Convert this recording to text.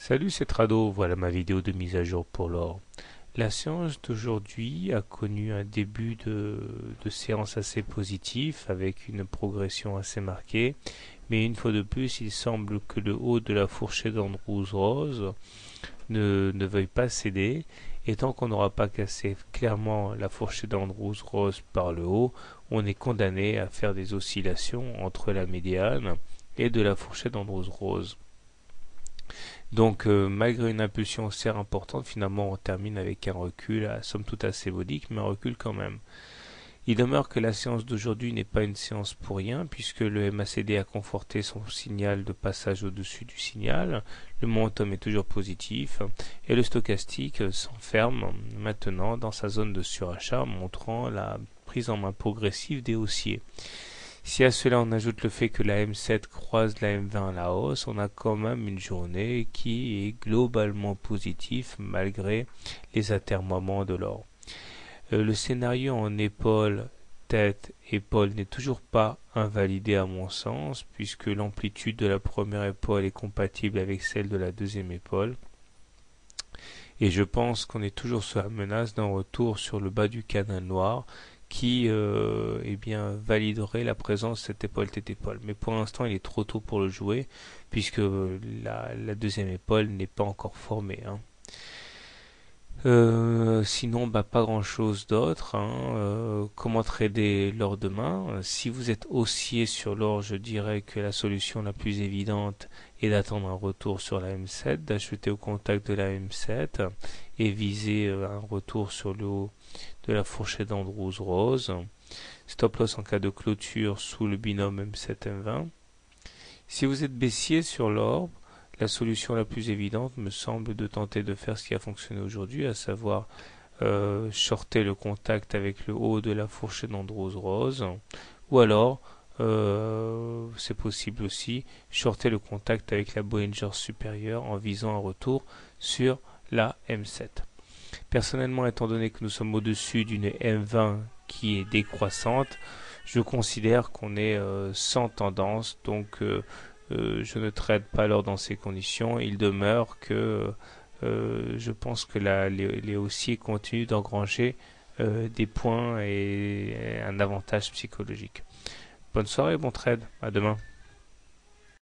Salut, c'est Trado, voilà ma vidéo de mise à jour pour l'or. La séance d'aujourd'hui a connu un début de séance assez positif avec une progression assez marquée, mais une fois de plus il semble que le haut de la fourchette d'Andrews Rose ne veuille pas céder, et tant qu'on n'aura pas cassé clairement la fourchette d'Andrews Rose par le haut, on est condamné à faire des oscillations entre la médiane et de la fourchette d'Andrews Rose. Donc malgré une impulsion haussière importante, finalement on termine avec un recul à somme toute assez modique, mais un recul quand même. Il demeure que la séance d'aujourd'hui n'est pas une séance pour rien, puisque le MACD a conforté son signal de passage au-dessus du signal, le momentum est toujours positif, et le stochastique s'enferme maintenant dans sa zone de surachat, montrant la prise en main progressive des haussiers. Si à cela on ajoute le fait que la M7 croise la M20 à la hausse, on a quand même une journée qui est globalement positive malgré les atermoiements de l'or. Le scénario en épaule, tête, épaule n'est toujours pas invalidé à mon sens, puisque l'amplitude de la première épaule est compatible avec celle de la deuxième épaule. Et je pense qu'on est toujours sous la menace d'un retour sur le bas du canal noir qui validerait la présence de cette épaule tête épaule. Mais pour l'instant, il est trop tôt pour le jouer puisque la deuxième épaule n'est pas encore formée. Sinon, pas grand chose d'autre. Comment trader l'or demain? Si vous êtes haussier sur l'or, je dirais que la solution la plus évidente est d'attendre un retour sur la M7, d'acheter au contact de la M7 et viser un retour sur le haut de la fourchette d'Andrews Rose. Stop loss en cas de clôture sous le binôme M7-M20. Si vous êtes baissier sur l'or, la solution la plus évidente me semble de tenter de faire ce qui a fonctionné aujourd'hui, à savoir shorter le contact avec le haut de la fourchette d'Andrews Rose, ou alors c'est possible aussi shorter le contact avec la Bollinger supérieure en visant un retour sur la M7. Personnellement, étant donné que nous sommes au-dessus d'une M20 qui est décroissante, je considère qu'on est sans tendance, donc je ne trade pas l'or dans ces conditions. Il demeure que je pense que les haussiers continuent d'engranger des points et un avantage psychologique. Bonne soirée, bon trade, à demain.